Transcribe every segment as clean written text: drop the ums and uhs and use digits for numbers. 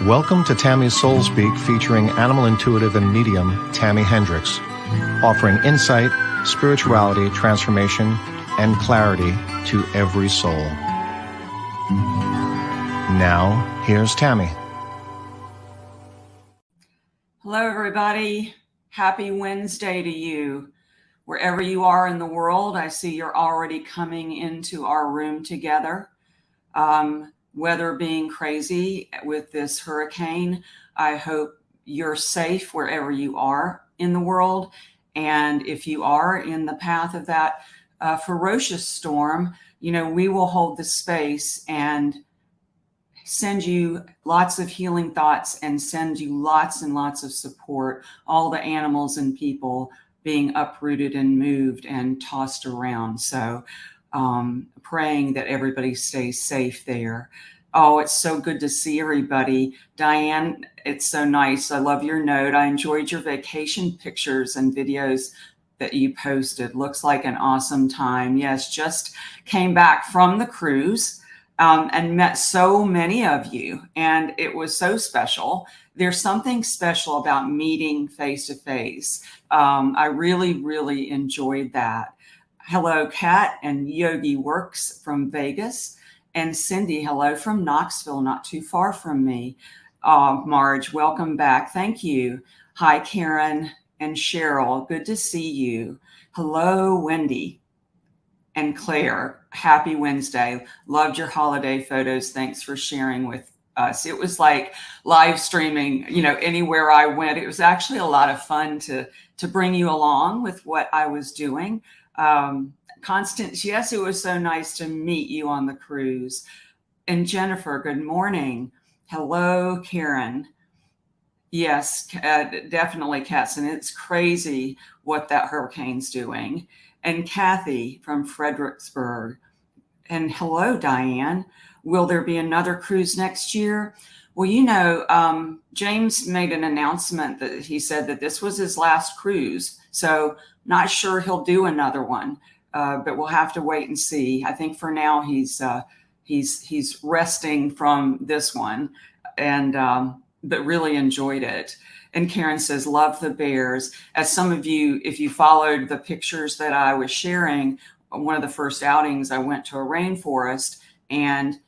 Welcome to Tami's Soul Speak, featuring animal intuitive and medium Tami Hendricks, offering insight, spirituality, transformation, and clarity to every soul. Now, here's Tami. Hello, everybody. Happy Wednesday to you. Wherever you are in the world, I see you're already coming into our room together. Weather being crazy with this hurricane, I hope you're safe wherever you are in the world. And if you are in the path of that ferocious storm, we will hold the space and send you lots of healing thoughts and send you lots and lots of support. All the animals and people being uprooted and moved and tossed around. So praying that everybody stays safe there. Oh, it's so good to see everybody. Diane, it's so nice. I love your note. I enjoyed your vacation pictures and videos that you posted. Looks like an awesome time. Yes, just came back from the cruise and met so many of you. And it was so special. There's something special about meeting face to face. I really, really enjoyed that. Hello, Kat and Yogi Works from Vegas. And Cindy, hello from Knoxville, not too far from me. Marge, welcome back. Thank you. Hi, Karen and Cheryl. Good to see you. Hello, Wendy and Claire. Happy Wednesday. Loved your holiday photos. Thanks for sharing with us. It was like live streaming, anywhere I went. It was actually a lot of fun to bring you along with what I was doing. Constance, yes, it was so nice to meet you on the cruise. And Jennifer, good morning. Hello, Karen. Yes, definitely, Katson. It's crazy what that hurricane's doing. And Kathy from Fredericksburg. And hello, Diane. Will there be another cruise next year? Well, James made an announcement that he said that this was his last cruise. So not sure he'll do another one, but we'll have to wait and see. I think for now he's resting from this one, and but really enjoyed it. And Karen says, love the bears. As some of you, if you followed the pictures that I was sharing, one of the first outings, I went to a rainforest, and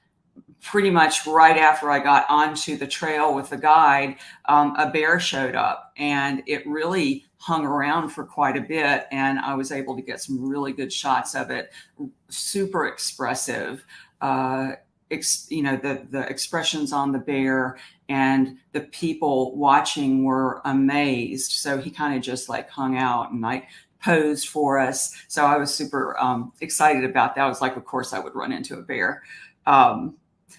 pretty much right after I got onto the trail with the guide, a bear showed up, and it really hung around for quite a bit, and I was able to get some really good shots of it. Super expressive. The expressions on the bear and the people watching were amazed. So he kind of just hung out and posed for us. So I was super excited about that. I was like, of course I would run into a bear.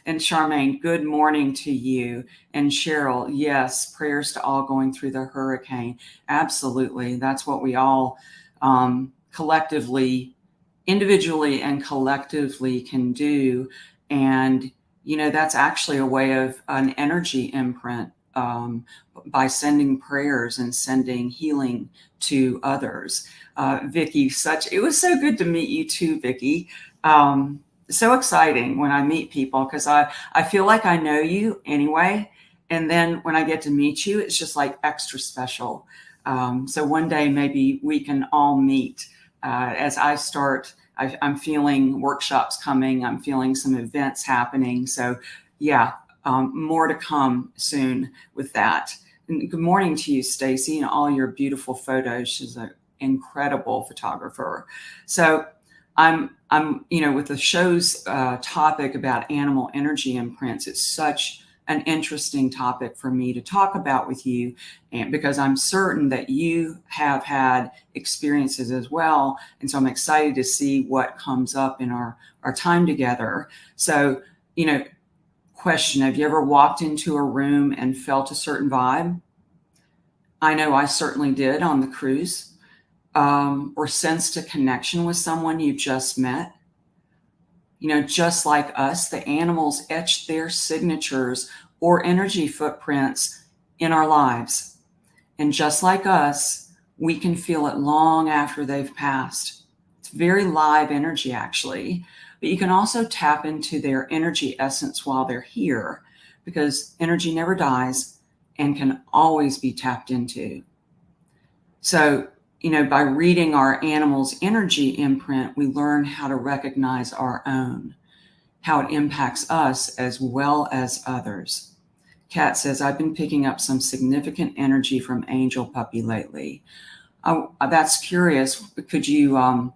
And Charmaine, good morning to you. And Cheryl, yes, prayers to all going through the hurricane. Absolutely. That's what we all collectively, individually and collectively can do. And, that's actually a way of an energy imprint by sending prayers and sending healing to others. Vicki, it was so good to meet you too, Vicki. So exciting when I meet people, because I feel like I know you anyway. And then when I get to meet you, it's just extra special. So one day maybe we can all meet as I start. I'm feeling workshops coming. I'm feeling some events happening. So yeah, more to come soon with that. And good morning to you, Stacy, and all your beautiful photos. She's an incredible photographer. So I'm with the show's topic about animal energy imprints, it's such an interesting topic for me to talk about with you, and because I'm certain that you have had experiences as well. And so I'm excited to see what comes up in our time together. So, question, have you ever walked into a room and felt a certain vibe? I know I certainly did on the cruise. Or sensed a connection with someone you just met. Just like us, the animals etch their signatures or energy footprints in our lives. And just like us, we can feel it long after they've passed. It's very live energy, actually. But you can also tap into their energy essence while they're here, because energy never dies and can always be tapped into. So, by reading our animal's energy imprint, we learn how to recognize our own, how it impacts us as well as others. Kat says, I've been picking up some significant energy from Angel Puppy lately. That's curious. Could you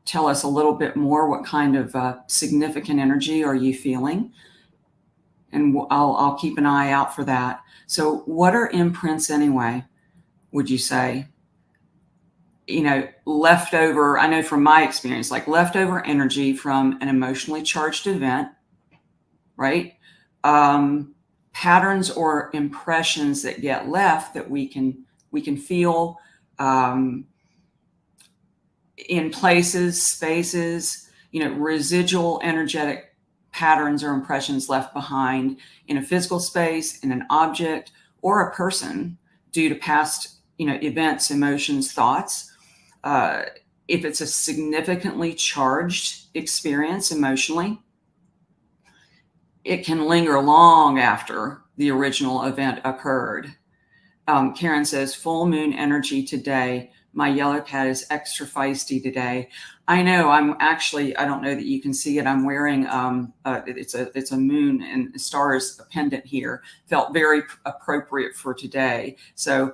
tell us a little bit more? What kind of significant energy are you feeling? And I'll keep an eye out for that. So what are imprints anyway, would you say? Leftover, I know from my experience, like leftover energy from an emotionally charged event, right? Patterns or impressions that get left that we can feel in places, spaces, residual energetic patterns or impressions left behind in a physical space, in an object, or a person due to past, events, emotions, thoughts. If it's a significantly charged experience emotionally, it can linger long after the original event occurred. Karen says, full moon energy today. My yellow cat is extra feisty today. I know. I don't know that you can see it. I'm wearing, it's a moon and stars pendant here. Felt very appropriate for today. So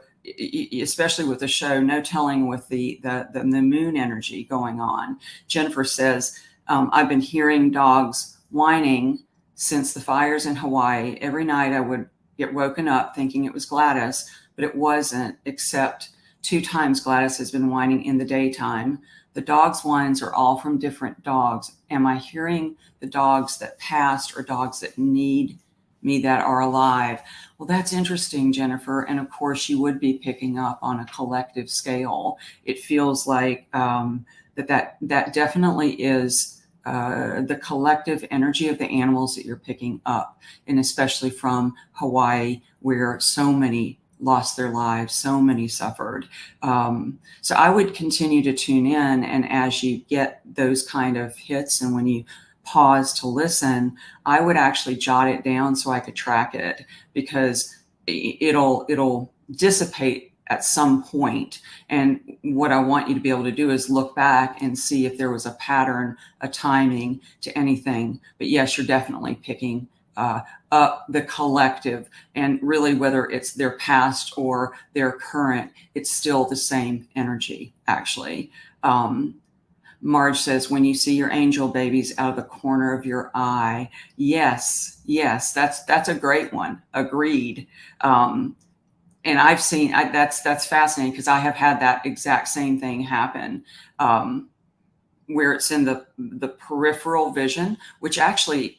especially with the show, no telling with the moon energy going on. Jennifer says, I've been hearing dogs whining since the fires in Hawaii. Every night I would get woken up thinking it was Gladys, but it wasn't, except 2 times Gladys has been whining in the daytime. The dogs' whines are all from different dogs. Am I hearing the dogs that passed or dogs that need me that are alive? Well, that's interesting, Jennifer. And of course, you would be picking up on a collective scale. It feels like that definitely is the collective energy of the animals that you're picking up, and especially from Hawaii, where so many lost their lives, so many suffered. So I would continue to tune in, and as you get those kind of hits and when you pause to listen, I would actually jot it down so I could track it, because it'll dissipate at some point. And what I want you to be able to do is look back and see if there was a pattern, a timing to anything. But yes, you're definitely picking up the collective, and really whether it's their past or their current, it's still the same energy, actually. Marge says, when you see your angel babies out of the corner of your eye. Yes, that's a great one. Agreed. And I've seen, that's fascinating, because I have had that exact same thing happen, where it's in the peripheral vision, which actually,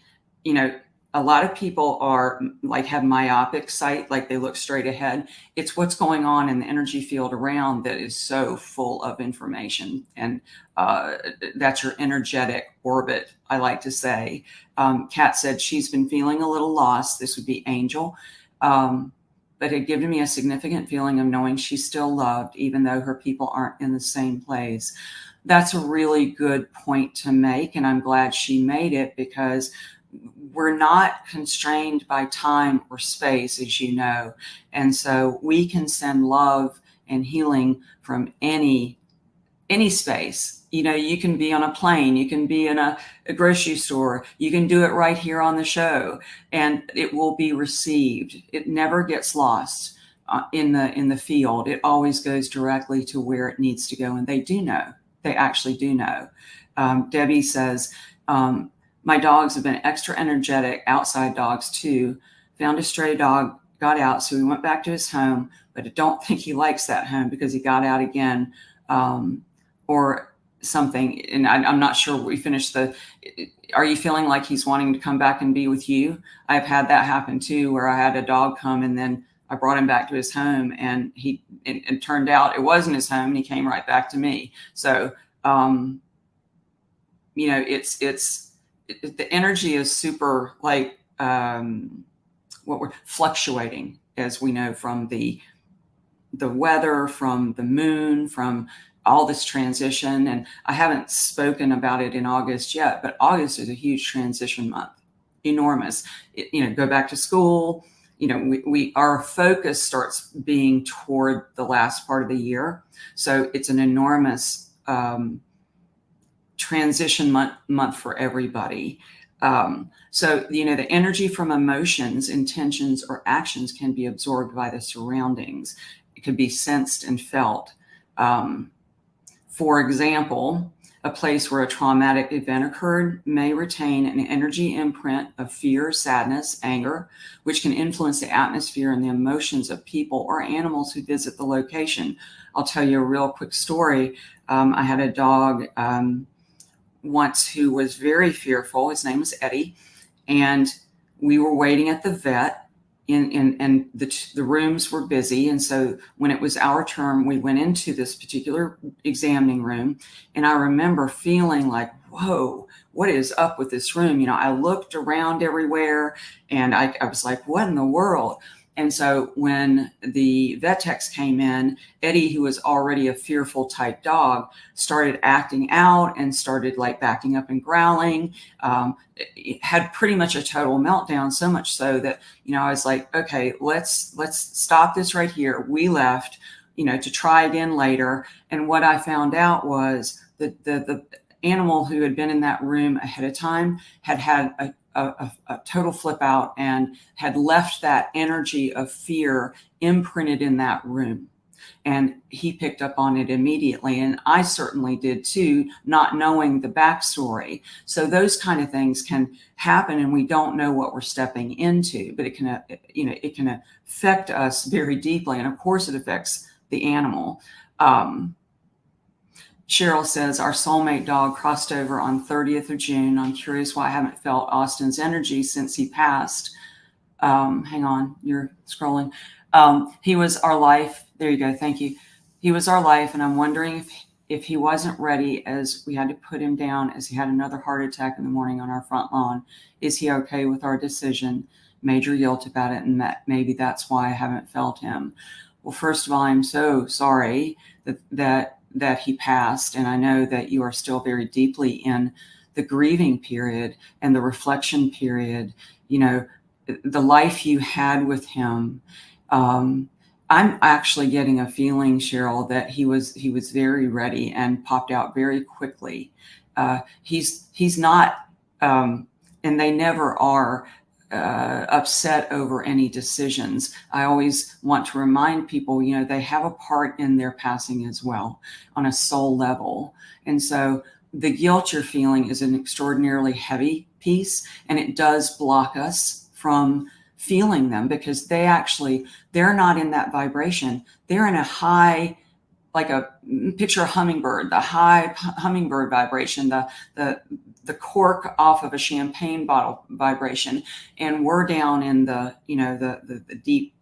a lot of people are like have myopic sight, like they look straight ahead. It's what's going on in the energy field around that is so full of information. And that's your energetic orbit, I like to say. Kat said she's been feeling a little lost. This would be Angel. But it given me a significant feeling of knowing she's still loved, even though her people aren't in the same place. That's a really good point to make. And I'm glad she made it, because we're not constrained by time or space, as you know. And so we can send love and healing from any space. You can be on a plane, you can be in a grocery store, you can do it right here on the show, and it will be received. It never gets lost in the field. It always goes directly to where it needs to go. And they do know. They actually do know. Debbie says, my dogs have been extra energetic, outside dogs too. Found a stray dog, got out, so we went back to his home, but I don't think he likes that home because he got out again, or something. And I'm not sure we finished are you feeling like he's wanting to come back and be with you? I've had that happen too, where I had a dog come and then I brought him back to his home, and it turned out it wasn't his home, and he came right back to me. So, the energy is super, like, what we're fluctuating, as we know from the weather, from the moon, from all this transition. And I haven't spoken about it in August yet, but August is a huge transition month. enormous. Go back to school. Our focus starts being toward the last part of the year. So it's an enormous transition month for everybody. So the energy from emotions, intentions, or actions can be absorbed by the surroundings. It could be sensed and felt. For example, a place where a traumatic event occurred may retain an energy imprint of fear, sadness, anger, which can influence the atmosphere and the emotions of people or animals who visit the location. I'll tell you a real quick story. I had a dog once who was very fearful. His name was Eddie, and we were waiting at the vet. And the rooms were busy. And so when it was our turn, we went into this particular examining room. And I remember feeling like, whoa, what is up with this room? I looked around everywhere and I was like, what in the world? And so when the vet techs came in, Eddie, who was already a fearful type dog, started acting out and started like backing up and growling. It had pretty much a total meltdown, so much so that, I was like, okay, let's stop this right here. We left, to try again later. And what I found out was that the animal who had been in that room ahead of time had a total flip out and had left that energy of fear imprinted in that room. And he picked up on it immediately. And I certainly did too, not knowing the backstory. So those kind of things can happen and we don't know what we're stepping into, but it can affect us very deeply. And of course it affects the animal. Cheryl says, our soulmate dog crossed over on 30th of June. I'm curious why I haven't felt Austin's energy since he passed. Hang on, you're scrolling. He was our life. There you go. Thank you. He was our life. And I'm wondering if he wasn't ready, as we had to put him down as he had another heart attack in the morning on our front lawn. Is he okay with our decision? Major guilt about it. And that maybe that's why I haven't felt him. Well, first of all, I'm so sorry that he passed. And I know that you are still very deeply in the grieving period and the reflection period, the life you had with him. I'm actually getting a feeling, Cheryl, that he was very ready and popped out very quickly. He's not, and they never are, upset over any decisions. I always want to remind people, they have a part in their passing as well on a soul level. And so the guilt you're feeling is an extraordinarily heavy piece, and it does block us from feeling them because they're not in that vibration. They're in a high, like picture a hummingbird, the high hummingbird vibration, the cork off of a champagne bottle vibration. And we're down in the deep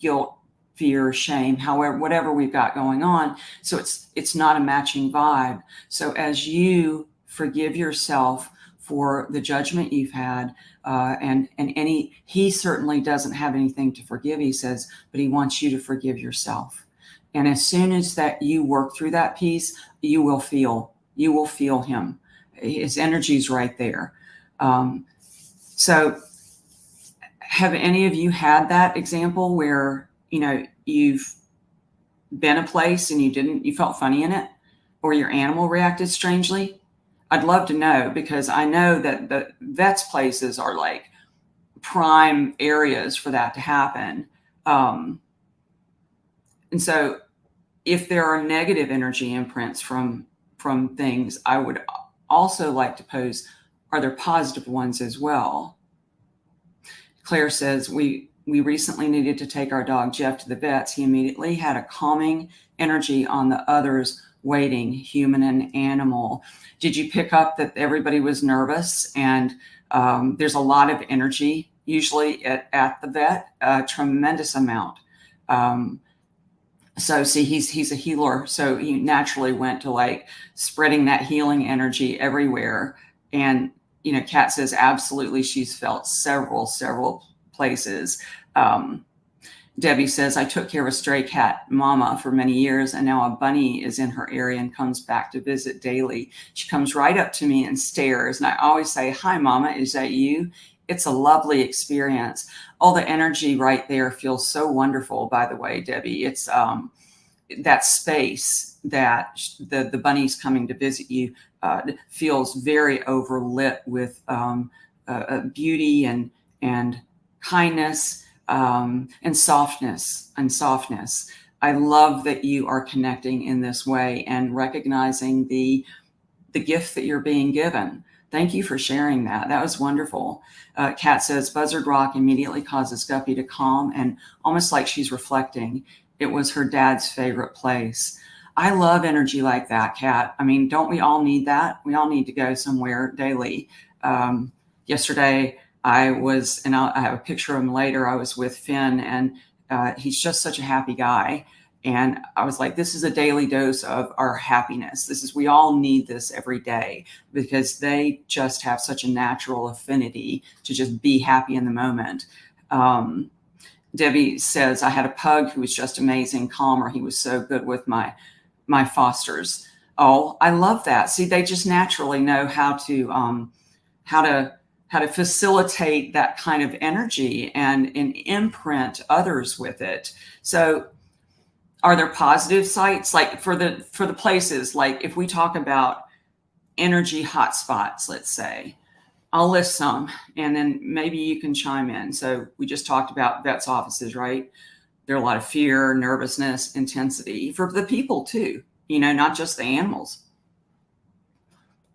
guilt, fear, shame, however, whatever we've got going on. So it's not a matching vibe. So as you forgive yourself for the judgment you've had, and he certainly doesn't have anything to forgive, he says, but he wants you to forgive yourself. And as soon as that you work through that piece, you will feel him. His energy's right there. So have any of you had that example where, you've been a place and you felt funny in it, or your animal reacted strangely? I'd love to know, because I know that the vets places are like prime areas for that to happen. And so if there are negative energy imprints from things, I would also like to pose, are there positive ones as well? Claire says, we recently needed to take our dog Jeff to the vets. He immediately had a calming energy on the others waiting, human and animal. Did you pick up that everybody was nervous? And there's a lot of energy usually at the vet, a tremendous amount. So see, he's a healer. So he naturally went to like spreading that healing energy everywhere. And, Kat says, absolutely. She's felt several places. Debbie says, I took care of a stray cat mama for many years, and now a bunny is in her area and comes back to visit daily. She comes right up to me and stares. And I always say, hi, mama, is that you? It's a lovely experience. All the energy right there feels so wonderful, by the way, Debbie. It's that space that the bunny's coming to visit you feels very overlit with beauty and kindness and softness. I love that you are connecting in this way and recognizing the gift that you're being given. Thank you for sharing that. That was wonderful. Kat says, Buzzard Rock immediately causes Guppy to calm and almost like she's reflecting. It was her dad's favorite place. I love energy like that, Kat. I mean, don't we all need that? We all need to go somewhere daily. Yesterday, I have a picture of him later. I was with Finn, and he's just such a happy guy. And I was like, this is a daily dose of our happiness. We all need this every day because they just have such a natural affinity to just be happy in the moment. Debbie says, I had a pug who was just amazing, calmer. He was so good with my fosters. Oh, I love that. See, they just naturally know how to facilitate that kind of energy and imprint others with it. So are there positive sites like for the places, like if we talk about energy hotspots, let's say, I'll list some and then maybe you can chime in. So we just talked about vets' offices, right? There are a lot of fear, nervousness, intensity for the people too, not just the animals.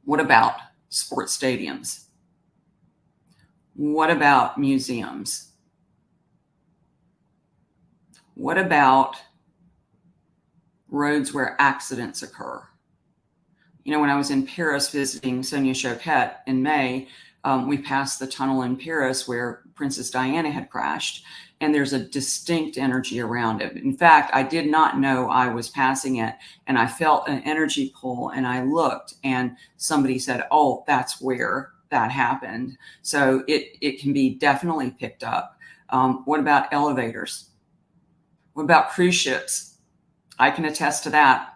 What about sports stadiums? What about museums? What about roads where accidents occur? When I was in Paris visiting Sonia Choquette in May, we passed the tunnel in Paris where Princess Diana had crashed, and there's a distinct energy around it. In fact, I did not know I was passing it, and I felt an energy pull, and I looked, and somebody said, oh, that's where that happened. So it can be definitely picked up. What about elevators? What about cruise ships? I can attest to that.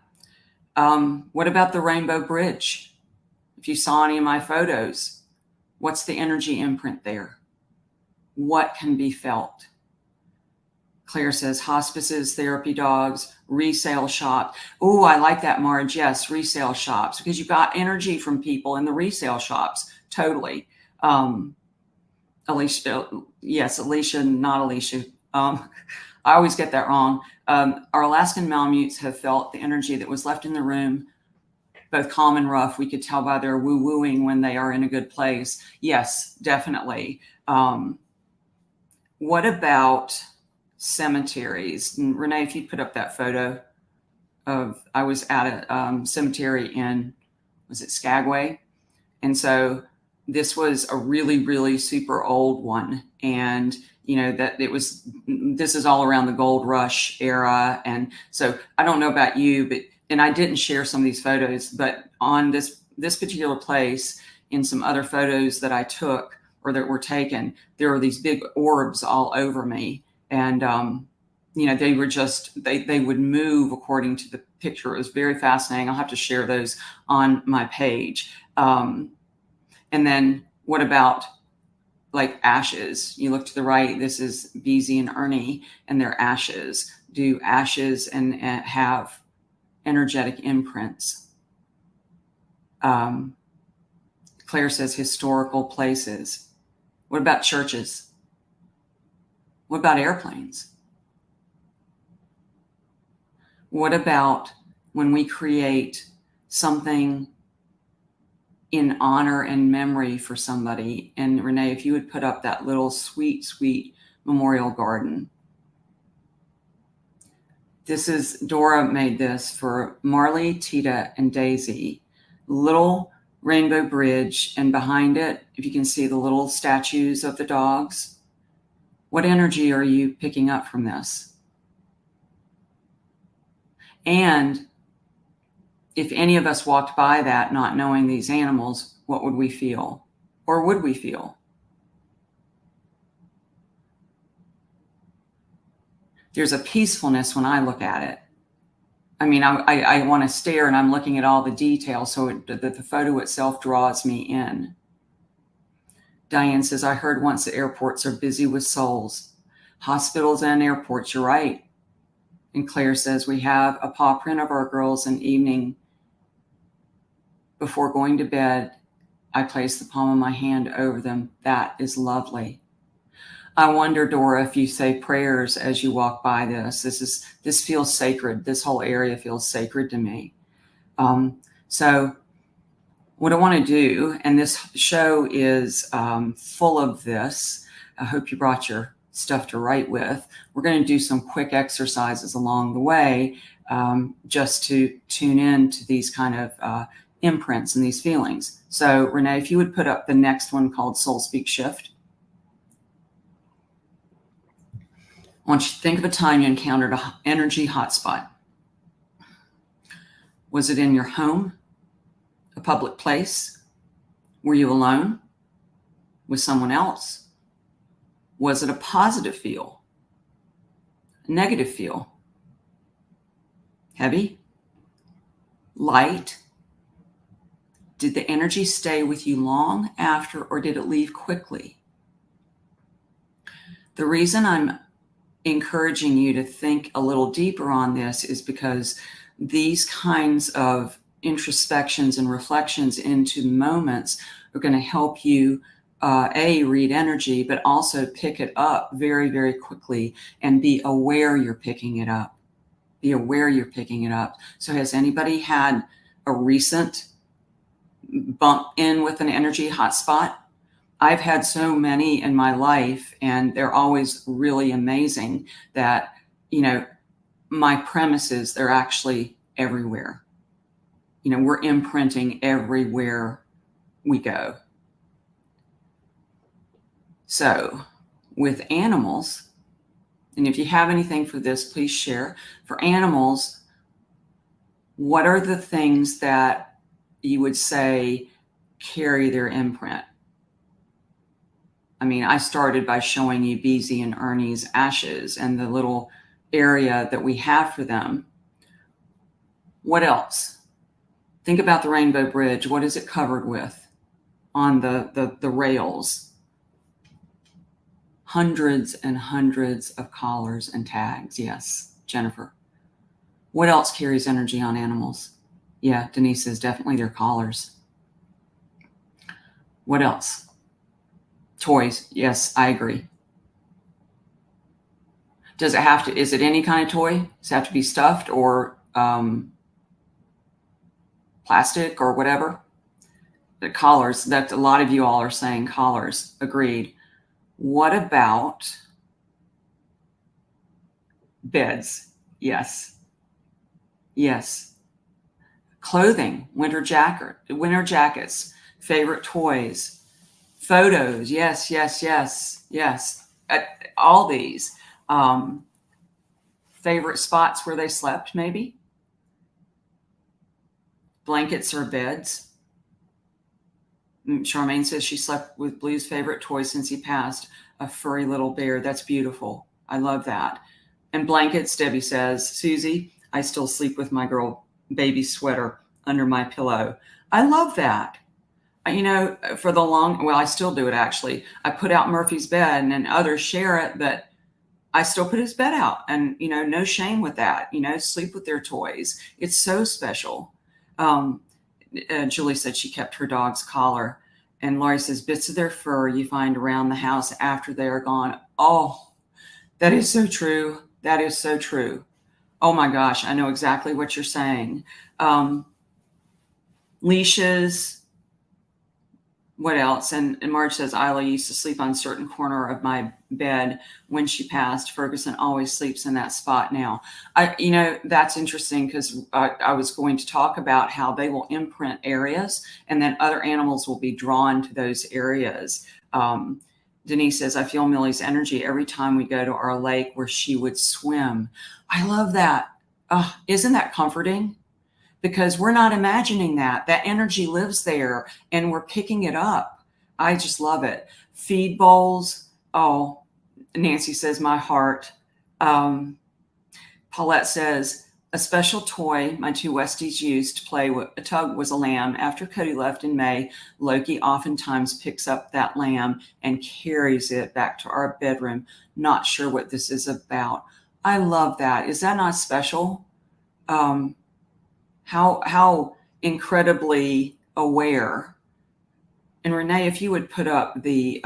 What about the Rainbow Bridge? If you saw any of my photos, what's the energy imprint there? What can be felt? Claire says hospices, therapy dogs, resale shop. Oh, I like that, Marge. Yes, resale shops, because you got energy from people in the resale shops. Totally. Alicia, yes, Alicia, not Alicia. I always get that wrong. Our Alaskan Malamutes have felt the energy that was left in the room, both calm and rough. We could tell by their woo-wooing when they are in a good place. Yes, definitely. What about cemeteries? And Renee, if you put up that photo of, I was at a cemetery in, was it Skagway? And so this was a really, really super old one. And this is all around the gold rush era. And so I don't know about you, and I didn't share some of these photos, but on this particular place, in some other photos that I took or that were taken, there were these big orbs all over me. And, they were just, they would move according to the picture. It was very fascinating. I'll have to share those on my page. And then what about like ashes? You look to the right, this is Beezy and Ernie and their ashes. Do ashes and have energetic imprints? Claire says historical places. What about churches? What about airplanes? What about when we create something in honor and memory for somebody? And Renee, if you would put up that little sweet, sweet memorial garden. Dora made this for Marley, Tita, and Daisy. Little rainbow bridge, and behind it, if you can see the little statues of the dogs. What energy are you picking up from this? And if any of us walked by that not knowing these animals, what would we feel? Or would we feel? There's a peacefulness when I look at it. I mean, I want to stare, and I'm looking at all the details, so the photo itself draws me in. Diane says, I heard once that airports are busy with souls. Hospitals and airports, you're right. And Claire says, we have a paw print of our girls in evening. Before going to bed, I place the palm of my hand over them. That is lovely. I wonder, Dora, if you say prayers as you walk by this. This feels sacred. This whole area feels sacred to me. So what I want to do, and this show is full of this. I hope you brought your stuff to write with. We're going to do some quick exercises along the way, just to tune in to these kind of imprints and these feelings. So Renee, if you would put up the next one called Soul Speak Shift. I want you to think of a time you encountered an energy hotspot. Was it in your home? A public place? Were you alone? With someone else? Was it a positive feel? A negative feel? Heavy? Light? Did the energy stay with you long after, or did it leave quickly? The reason I'm encouraging you to think a little deeper on this is because these kinds of introspections and reflections into moments are going to help you read energy, but also pick it up very, very quickly and be aware you're picking it up. Be aware you're picking it up. So has anybody had a recent bump in with an energy hotspot? I've had so many in my life, and they're always really amazing that, my premises, they're actually everywhere. We're imprinting everywhere we go. So with animals, and if you have anything for this, please share. For animals, what are the things that you would say carry their imprint? I mean, I started by showing you Beezy and Ernie's ashes and the little area that we have for them. What else? Think about the Rainbow Bridge. What is it covered with on the rails? Hundreds and hundreds of collars and tags. Yes, Jennifer. What else carries energy on animals? Yeah, Denise says definitely their collars. What else? Toys. Yes, I agree. Does it have to, is it any kind of toy? Does it have to be stuffed or plastic or whatever? The collars, that a lot of you all are saying collars. Agreed. What about beds? Yes. Yes. Clothing, winter jackets, favorite toys, photos. Yes, yes, yes, yes. All these. Favorite spots where they slept, maybe. Blankets or beds. Charmaine says she slept with Blue's favorite toy since he passed, a furry little bear. That's beautiful. I love that. And blankets, Debbie says, Susie, I still sleep with my girl baby sweater under my pillow. I love that. For the I still do it actually. I put out Murphy's bed and then others share it, but I still put his bed out and, no shame with that, sleep with their toys. It's so special. Julie said she kept her dog's collar. And Laurie says, bits of their fur you find around the house after they are gone. Oh, that is so true. That is so true. Oh my gosh, I know exactly what you're saying. Leashes. What else? And Marge says, Isla used to sleep on a certain corner of my bed when she passed. Ferguson always sleeps in that spot now. That's interesting because I was going to talk about how they will imprint areas and then other animals will be drawn to those areas. Denise says, I feel Millie's energy every time we go to our lake where she would swim. I love that. Isn't that comforting? Because we're not imagining that energy lives there and we're picking it up. I just love it. Feed bowls. Oh, Nancy says, my heart. Paulette says, A special toy my two Westies used to play with a tug was a lamb. After Cody left in May, Loki oftentimes picks up that lamb and carries it back to our bedroom. Not sure what this is about. I love that. Is that not special? How incredibly aware. And Renee, if you would put up the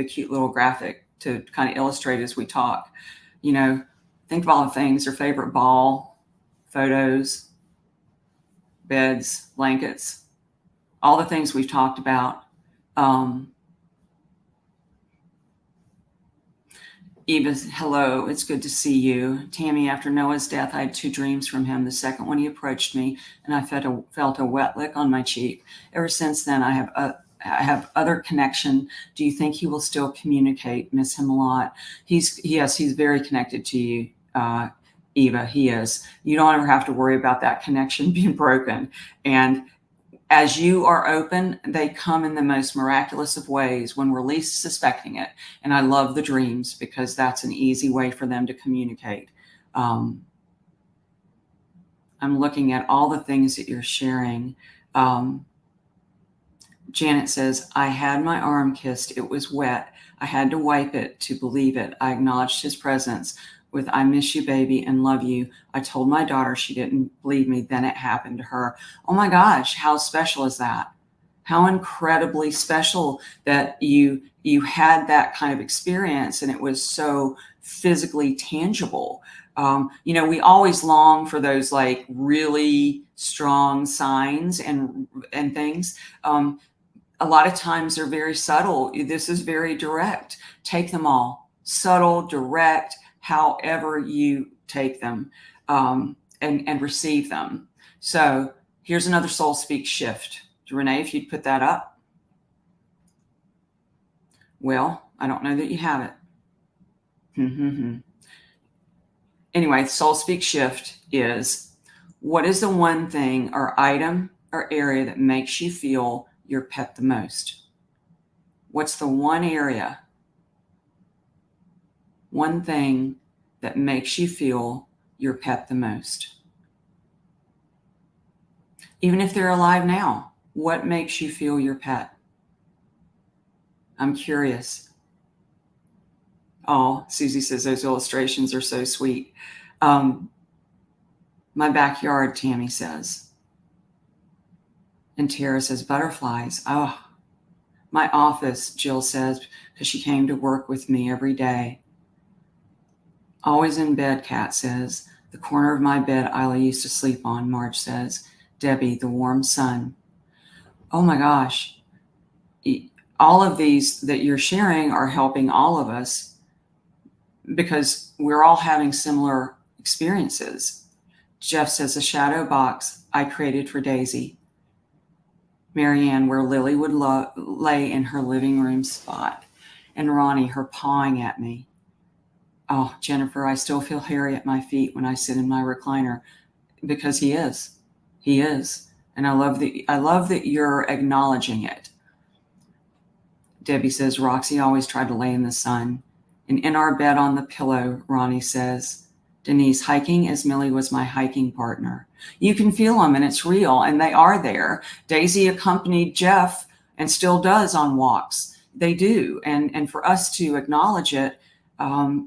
cute little graphic to kind of illustrate as we talk, you know, think of all the things, your favorite ball, photos, beds, blankets, all the things we've talked about. Eva's, hello, it's good to see you. Tami, after Noah's death, I had 2 dreams from him. The second one, he approached me, and I felt a wet lick on my cheek. Ever since then, I have other connection. Do you think he will still communicate? Miss him a lot. Yes, he's very connected to you, Eva. He is. You don't ever have to worry about that connection being broken. And as you are open, they come in the most miraculous of ways when we're least suspecting it. And I love the dreams because that's an easy way for them to communicate. I'm looking at all the things that you're sharing. Janet says, I had my arm kissed. It was wet. I had to wipe it to believe it. I acknowledged his presence with I miss you, baby, and love you. I told my daughter, she didn't believe me. Then it happened to her. Oh my gosh, how special is that? How incredibly special that you had that kind of experience and it was so physically tangible. You know, we always long for those like really strong signs and things. A lot of times they're very subtle. This is very direct. Take them all. Subtle, direct, however you take them and receive them. So here's another soul speak shift. Renee, if you'd put that up. Well, I don't know that you have it. Anyway, soul speak shift is, what is the one thing or item or area that makes you feel your pet the most? What's the one area, one thing that makes you feel your pet the most? Even if they're alive now, what makes you feel your pet? I'm curious. Oh, Susie says those illustrations are so sweet. My backyard, Tami says. And Tara says butterflies. Oh, my office, Jill says, because she came to work with me every day. Always in bed, Kat says. The corner of my bed Isla used to sleep on, Marge says. Debbie, the warm sun. Oh my gosh. All of these that you're sharing are helping all of us because we're all having similar experiences. Jeff says a shadow box I created for Daisy. Marianne, where Lily would lay in her living room spot. And Ronnie, her pawing at me. Oh, Jennifer, I still feel Harry at my feet when I sit in my recliner because he is. He is. And I love that you're acknowledging it. Debbie says, Roxy always tried to lay in the sun. And in our bed on the pillow, Ronnie says, Denise, hiking as Millie was my hiking partner. You can feel them and it's real and they are there. Daisy accompanied Jeff and still does on walks. They do. And for us to acknowledge it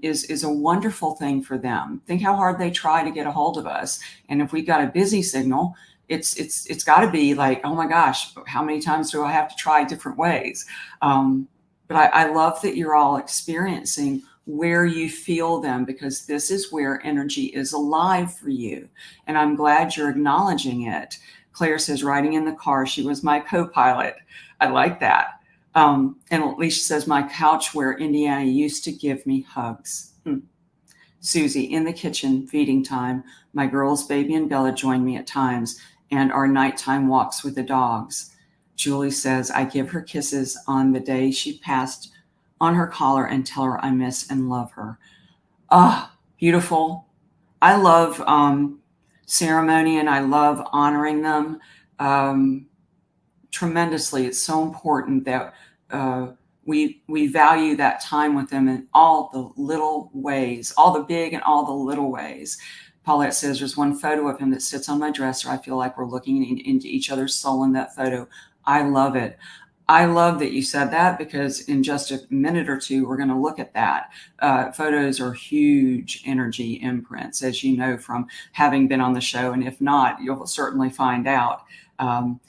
is a wonderful thing for them. Think how hard they try to get a hold of us. And if we've got a busy signal, it's got to be like, oh my gosh, how many times do I have to try different ways? But I love that you're all experiencing where you feel them because this is where energy is alive for you. And I'm glad you're acknowledging it. Claire says, riding in the car, she was my co-pilot. I like that. And Alicia says, my couch where Indiana used to give me hugs. Susie, in the kitchen, feeding time. My girls, Baby and Bella, join me at times, and our nighttime walks with the dogs. Julie says, I give her kisses on the day she passed on her collar and tell her I miss and love her. Ah, beautiful. I love ceremony and I love honoring them tremendously. It's so important that we value that time with them in all the little ways, all the big and all the little ways. Paulette says, there's one photo of him that sits on my dresser. I feel like we're looking into each other's soul in that photo. I love it. I love that you said that, because in just a minute or two, we're going to look at that. Photos are huge energy imprints, as you know from having been on the show. And if not, you'll certainly find out.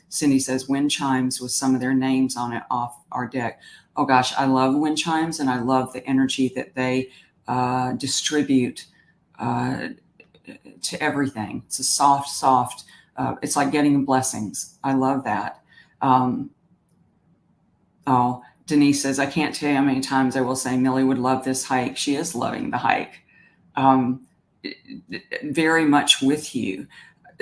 Cindy says wind chimes with some of their names on it off our deck. Oh gosh, I love wind chimes, and I love the energy that they distribute to everything. It's a soft, it's like getting blessings. I love that. Oh, Denise says, I can't tell you how many times I will say Millie would love this hike. She is loving the hike. Very much with you.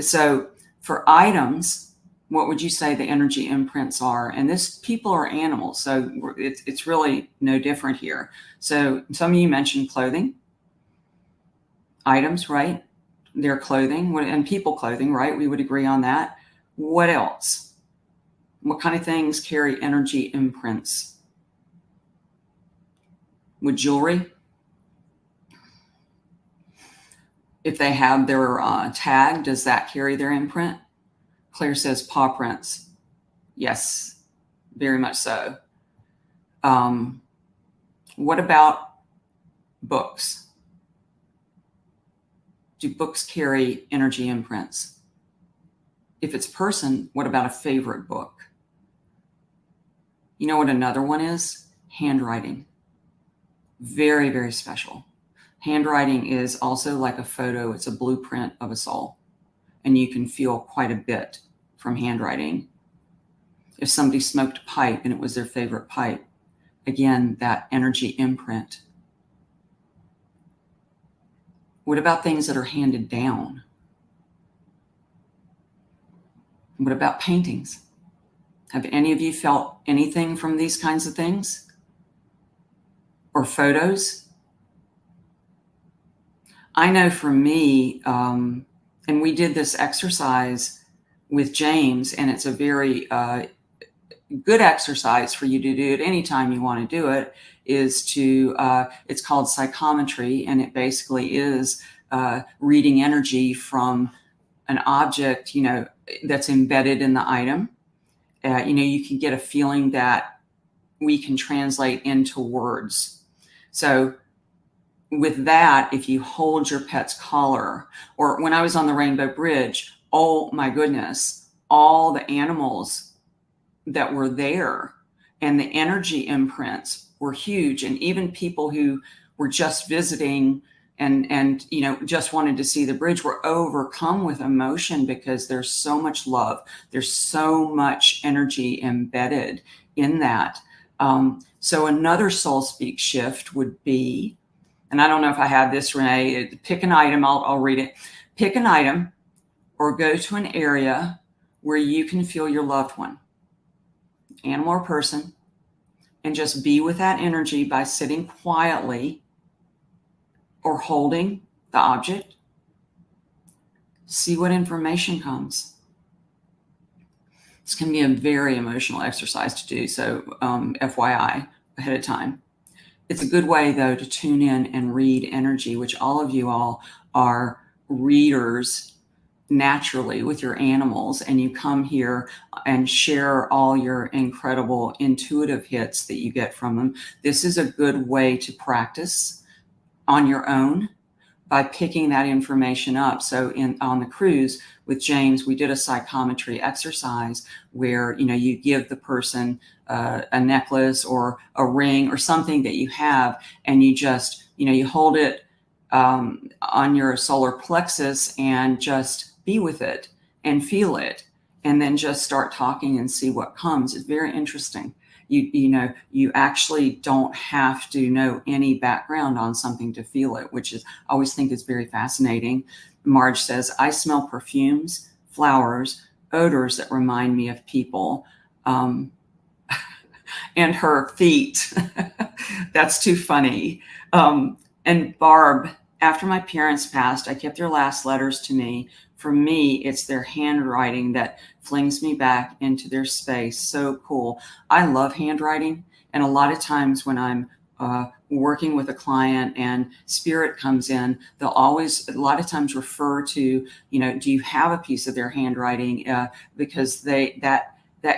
So for items, what would you say the energy imprints are? And this, people are animals, so it's really no different here. So some of you mentioned clothing. Items, right? Their clothing, and people clothing, right? We would agree on that. What else? What kind of things carry energy imprints? With jewelry? If they have their tag, does that carry their imprint? Claire says paw prints. Yes, very much so. What about books? Do books carry energy imprints? If it's person, what about a favorite book? You know what another one is? Handwriting. Very, very special. Handwriting is also like a photo. It's a blueprint of a soul. And you can feel quite a bit from handwriting. If somebody smoked a pipe and it was their favorite pipe, again, that energy imprint. What about things that are handed down? What about paintings? Have any of you felt anything from these kinds of things? Or photos? I know for me, and we did this exercise with James, and it's a very good exercise for you to do at any time you want to do it, is to, it's called psychometry, and it basically is reading energy from an object, you know, that's embedded in the item. You know, you can get a feeling that we can translate into words. So with that, if you hold your pet's collar, or when I was on the Rainbow Bridge, oh my goodness, all the animals that were there and the energy imprints were huge. And even people who were just visiting and you know, just wanted to see the bridge were overcome with emotion, because there's so much love. There's so much energy embedded in that. So another soul speak shift would be, and I don't know if I have this, Renee, pick an item. I'll read it. Pick an item or go to an area where you can feel your loved one, animal or person, and just be with that energy by sitting quietly or holding the object. See what information comes. This can be a very emotional exercise to do, so FYI, ahead of time. It's a good way, though, to tune in and read energy, which all of you all are readers naturally with your animals, and you come here and share all your incredible intuitive hits that you get from them. This is a good way to practice on your own by picking that information up. So on the cruise with James, we did a psychometry exercise where, you know, you give the person a necklace or a ring or something that you have, and you just, you know, you hold it on your solar plexus and just be with it and feel it, and then just start talking and see what comes. It's very interesting. You know, you actually don't have to know any background on something to feel it, which is, I always think is very fascinating. Marge says, I smell perfumes, flowers, odors that remind me of people, and her feet. That's too funny. And Barb, after my parents passed, I kept their last letters to me. For me, it's their handwriting that flings me back into their space. So cool. I love handwriting. And a lot of times when I'm working with a client and spirit comes in, they'll always, a lot of times, refer to, do you have a piece of their handwriting? Because that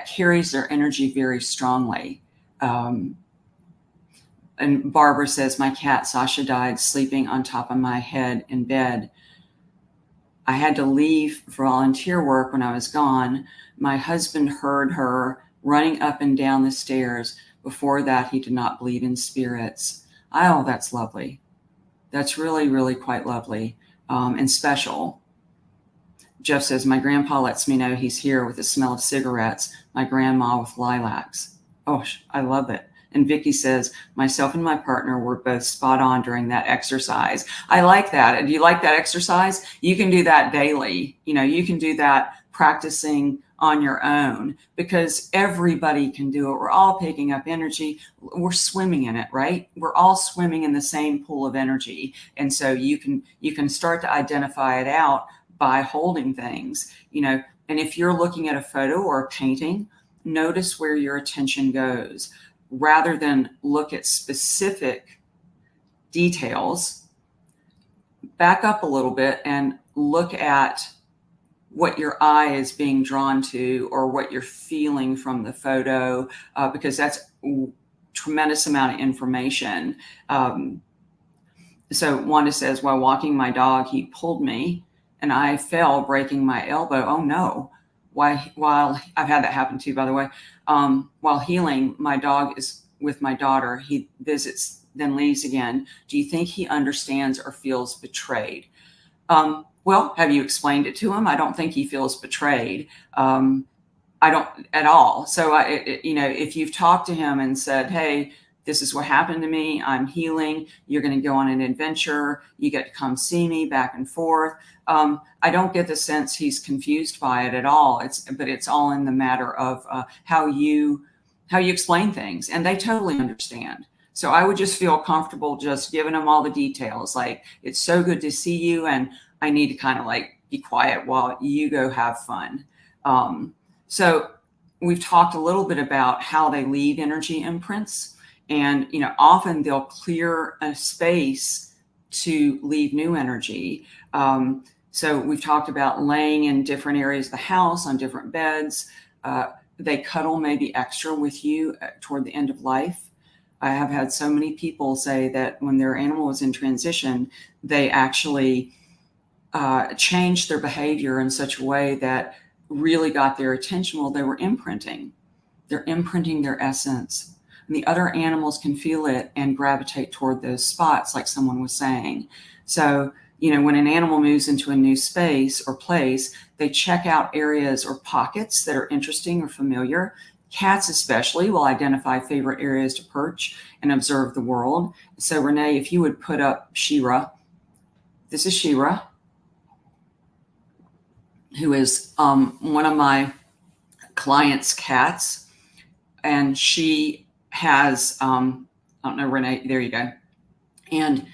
carries their energy very strongly. And Barbara says, my cat Sasha died sleeping on top of my head in bed. I had to leave for volunteer work when I was gone. My husband heard her running up and down the stairs. Before that, he did not believe in spirits. Oh, that's lovely. That's really, really quite lovely and special. Jeff says, my grandpa lets me know he's here with the smell of cigarettes. My grandma with lilacs. Oh, I love it. And Vicky says, myself and my partner were both spot on during that exercise. I like that. Do you like that exercise? You can do that daily. You can do that practicing on your own, because everybody can do it. We're all picking up energy. We're swimming in it, right? We're all swimming in the same pool of energy. And so you can start to identify it out by holding things, and if you're looking at a photo or a painting, notice where your attention goes. Rather than look at specific details, back up a little bit and look at what your eye is being drawn to or what you're feeling from the photo, because that's a tremendous amount of information. So Wanda says, while walking my dog, he pulled me and I fell, breaking my elbow. Oh no. While I've had that happen too, by the way, while healing, my dog is with my daughter. He visits, then leaves again. Do you think he understands or feels betrayed? Well, have you explained it to him? I don't think he feels betrayed. I don't at all. So, if you've talked to him and said, hey, this is what happened to me, I'm healing, you're going to go on an adventure, you get to come see me, back and forth. I don't get the sense he's confused by it at all. But it's all in the matter of how you explain things, and they totally understand. So I would just feel comfortable just giving them all the details. Like, it's so good to see you, and I need to kind of be quiet while you go have fun. So we've talked a little bit about how they leave energy imprints, and often they'll clear a space to leave new energy. So we've talked about laying in different areas of the house on different beds. They cuddle maybe extra with you toward the end of life. I have had so many people say that when their animal was in transition, they actually changed their behavior in such a way that really got their attention. Well, they were imprinting. They're imprinting their essence. And the other animals can feel it and gravitate toward those spots, like someone was saying. So, when an animal moves into a new space or place, they check out areas or pockets that are interesting or familiar. Cats especially will identify favorite areas to perch and observe the world. So Renee, if you would put up Shira. This is Shira, who is one of my clients' cats. And she has, I don't know, Renee, there you go. And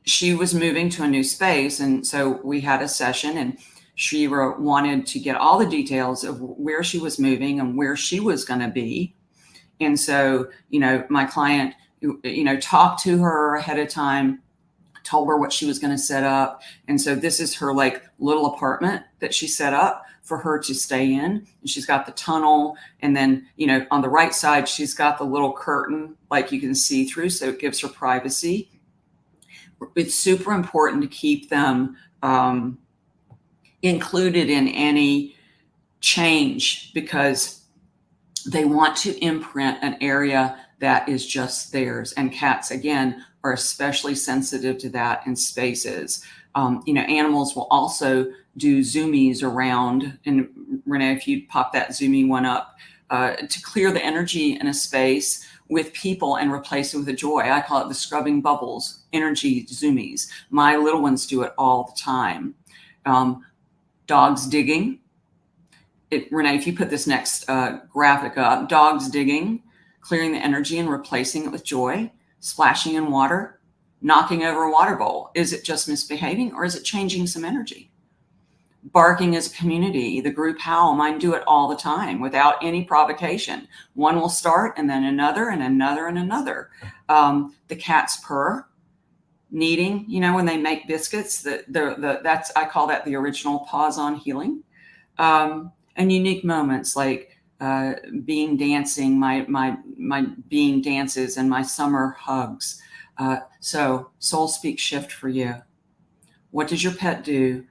she was moving to a new space. And so we had a session, and Shira wanted to get all the details of where she was moving and where she was going to be. And so, my client, talked to her ahead of time, told her what she was going to set up. And so this is her little apartment that she set up for her to stay in. And she's got the tunnel. And then, on the right side, she's got the little curtain, you can see through. So it gives her privacy. It's super important to keep them included in any change, because they want to imprint an area that is just theirs. And cats, again, are especially sensitive to that in spaces. Animals will also do zoomies around. And Renee, if you pop that zoomy one up, to clear the energy in a space with people and replace it with a joy. I call it the scrubbing bubbles, energy zoomies. My little ones do it all the time. Dogs digging. Renee, if you put this next graphic up, dogs digging, clearing the energy and replacing it with joy, splashing in water, knocking over a water bowl. Is it just misbehaving, or is it changing some energy? barking as a community, the group howl. Mine do it all the time without any provocation. One will start and then another and another and another. The cats purr, kneading, when they make biscuits, that's, I call that the original pause on healing. And unique moments like being dancing, my being dances and my summer hugs. So soul speak shift for you. What does your pet do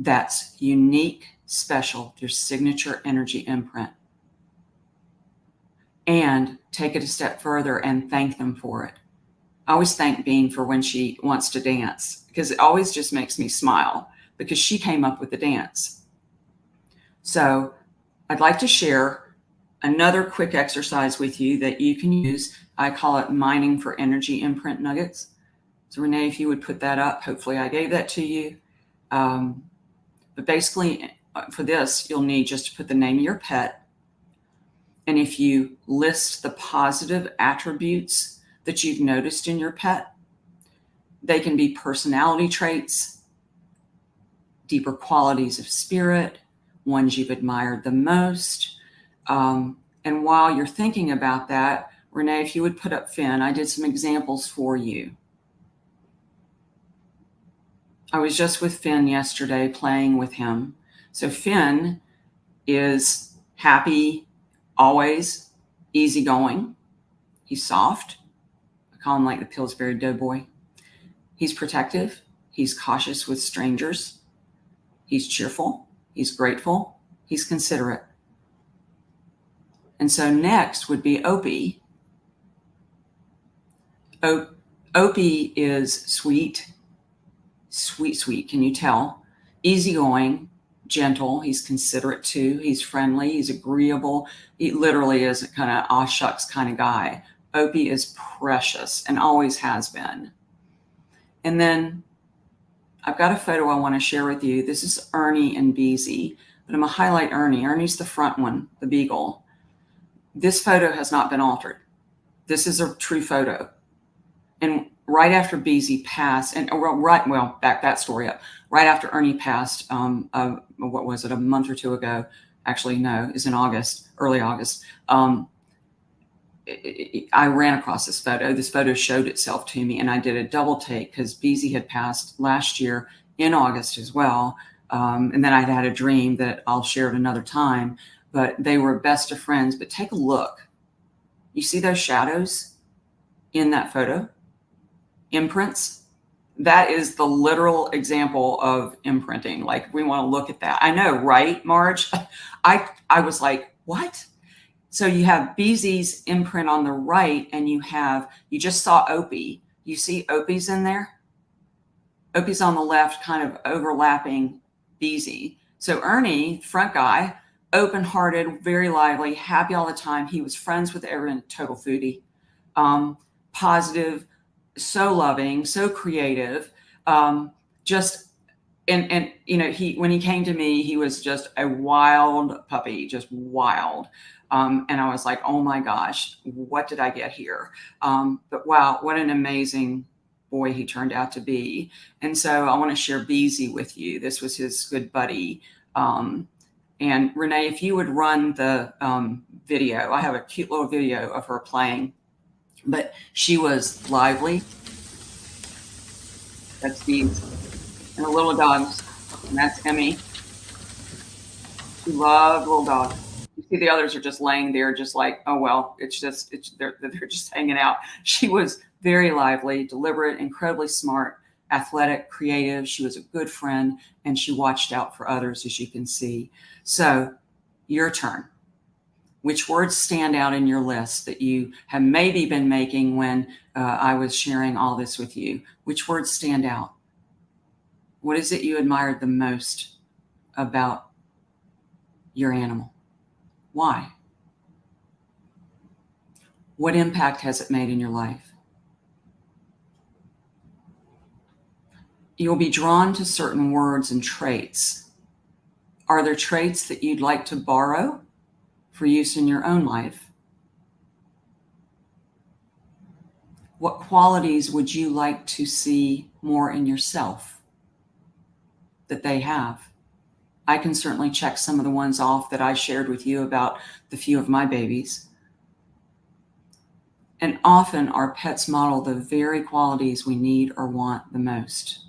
that's unique, special, your signature energy imprint? And take it a step further and thank them for it. I always thank Bean for when she wants to dance, because it always just makes me smile, because she came up with the dance. So I'd like to share another quick exercise with you that you can use. I call it mining for energy imprint nuggets. So Renee, if you would put that up, hopefully I gave that to you. But basically for this, you'll need just to put the name of your pet. And if you list the positive attributes that you've noticed in your pet, they can be personality traits, deeper qualities of spirit, ones you've admired the most. And while you're thinking about that, Renee, if you would put up Finn, I did some examples for you. I was just with Finn yesterday playing with him. So Finn is happy, always, easygoing. He's soft. I call him like the Pillsbury Doughboy. He's protective. He's cautious with strangers. He's cheerful. He's grateful. He's considerate. And so next would be Opie. Opie is sweet, sweet. Can you tell? Easygoing, gentle. He's considerate too. He's friendly. He's agreeable. He literally is a kind of aw shucks kind of guy. Opie is precious and always has been. And then I've got a photo I want to share with you. This is Ernie and Beezy, but I'm going to highlight Ernie. Ernie's the front one, the beagle. This photo has not been altered. This is a true photo. And right after Beezy passed, back that story up. Right after Ernie passed, what was it, a month or two ago? Actually, no, it's in August, early August. I ran across this photo. This photo showed itself to me, and I did a double take because Beezy had passed last year in August as well. And then I'd had a dream that I'll share at another time, but they were best of friends. But take a look. You see those shadows in that photo? Imprints. That is the literal example of imprinting. Like, we want to look at that. I know, right, Marge? I was like, what? So you have Beezy's imprint on the right, and you just saw Opie. You see Opie's in there? Opie's on the left, kind of overlapping Beezy. So Ernie, front guy, open-hearted, very lively, happy all the time. He was friends with everyone, total foodie, positive, so loving, so creative. When he came to me, he was just a wild puppy, just wild. And I was like, oh my gosh, what did I get here? But wow, what an amazing boy he turned out to be. And so I want to share Beezy with you. This was his good buddy. And Renee, if you would run the video, I have a cute little video of her playing, but she was lively. That's Beezy. And the little dogs, and that's Emmy. She loved little dogs. You see the others are just laying there, just like, oh, well, they're just hanging out. She was very lively, deliberate, incredibly smart, athletic, creative. She was a good friend, and she watched out for others, as you can see. So your turn. Which words stand out in your list that you have maybe been making when I was sharing all this with you? Which words stand out? What is it you admired the most about your animal? Why? What impact has it made in your life? You'll be drawn to certain words and traits. Are there traits that you'd like to borrow for use in your own life? What qualities would you like to see more in yourself that they have? I can certainly check some of the ones off that I shared with you about the few of my babies. And often our pets model the very qualities we need or want the most.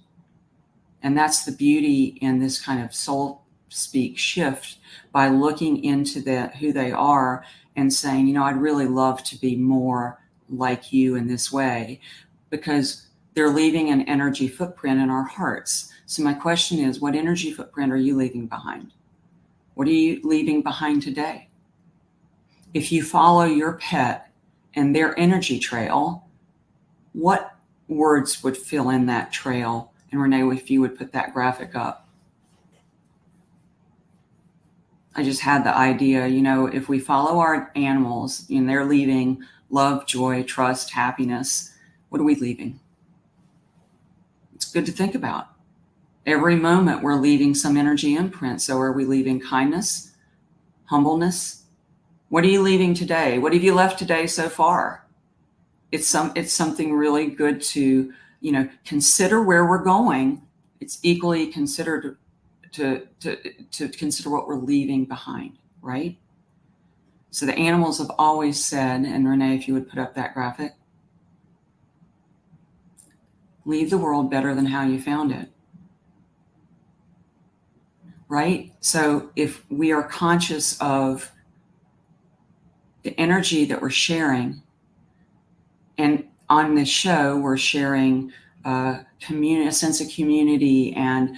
And that's the beauty in this kind of soul speak shift, by looking into who they are and saying, you know, I'd really love to be more like you in this way, because they're leaving an energy footprint in our hearts. So my question is, what energy footprint are you leaving behind? What are you leaving behind today? If you follow your pet and their energy trail, what words would fill in that trail? And Renee, if you would put that graphic up. I just had the idea, you know, if we follow our animals and they're leaving love, joy, trust, happiness, what are we leaving? It's good to think about. Every moment we're leaving some energy imprint. So are we leaving kindness, humbleness? What are you leaving today? What have you left today so far? It's something really good to, you know, consider where we're going. It's equally considered to consider what we're leaving behind, right? So the animals have always said, and Renee, if you would put up that graphic, leave the world better than how you found it, right? So if we are conscious of the energy that we're sharing, and on this show, we're sharing a sense of community and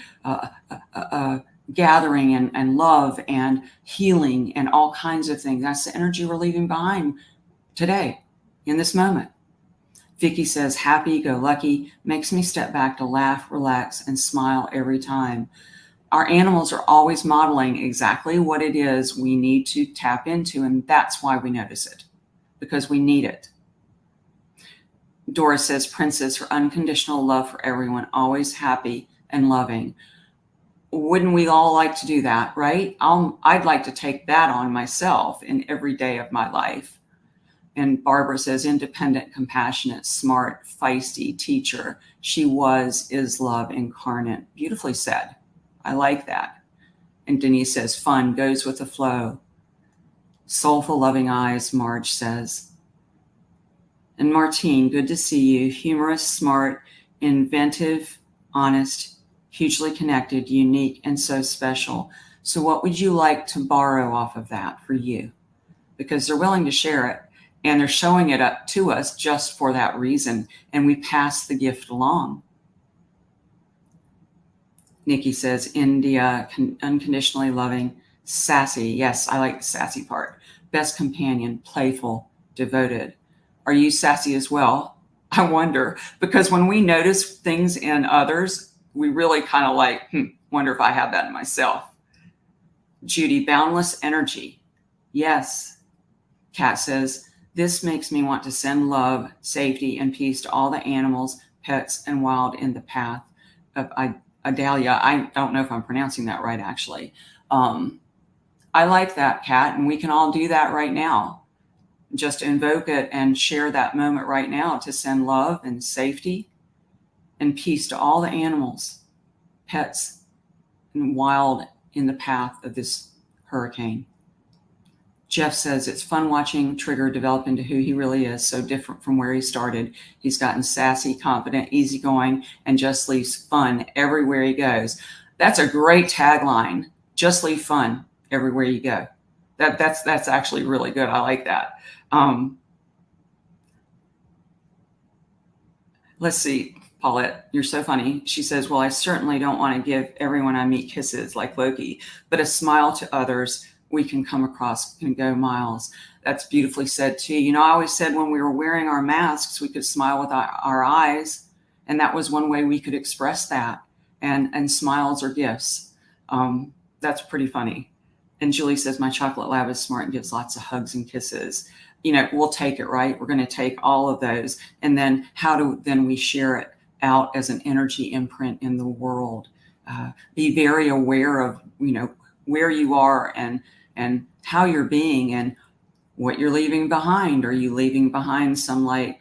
gathering and love and healing and all kinds of things. That's the energy we're leaving behind today, in this moment. Vicky says, happy-go-lucky, makes me step back to laugh, relax, and smile every time. Our animals are always modeling exactly what it is we need to tap into, and that's why we notice it, because we need it. Dora says, Princess, her unconditional love for everyone, always happy and loving. Wouldn't we all like to do that, right? I'd like to take that on myself in every day of my life. And Barbara says, independent, compassionate, smart, feisty teacher. She is love incarnate. Beautifully said. I like that. And Denise says, fun, goes with the flow. Soulful, loving eyes, Marge says. And Martine, good to see you. Humorous, smart, inventive, honest, hugely connected, unique, and so special. So what would you like to borrow off of that for you? Because they're willing to share it, and they're showing it up to us just for that reason, and we pass the gift along. Nikki says, India, unconditionally loving, sassy. Yes, I like the sassy part. Best companion, playful, devoted. Are you sassy as well? I wonder, because when we notice things in others, we really kind of like, wonder if I have that in myself. Judy, boundless energy. Yes. Kat says, this makes me want to send love, safety, and peace to all the animals, pets, and wild in the path of Adalia. I don't know if I'm pronouncing that right, actually. I like that, Kat, and we can all do that right now. Just invoke it and share that moment right now to send love and safety and peace to all the animals, pets, and wild in the path of this hurricane. Jeff says, it's fun watching Trigger develop into who he really is, so different from where he started. He's gotten sassy, confident, easygoing, and just leaves fun everywhere he goes. That's a great tagline. Just leave fun everywhere you go. That's actually really good. I like that. Let's see, Paulette, you're so funny. She says, well, I certainly don't want to give everyone I meet kisses like Loki, but a smile to others we can come across and go miles. That's beautifully said too. You know, I always said when we were wearing our masks, we could smile with our eyes. And that was one way we could express that. And smiles are gifts. That's pretty funny. And Julie says, my chocolate lab is smart and gives lots of hugs and kisses. You know, we'll take it, right? We're going to take all of those. And then how do then we share it out as an energy imprint in the world? Be very aware of, you know, where you are and how you're being and what you're leaving behind. Are you leaving behind some like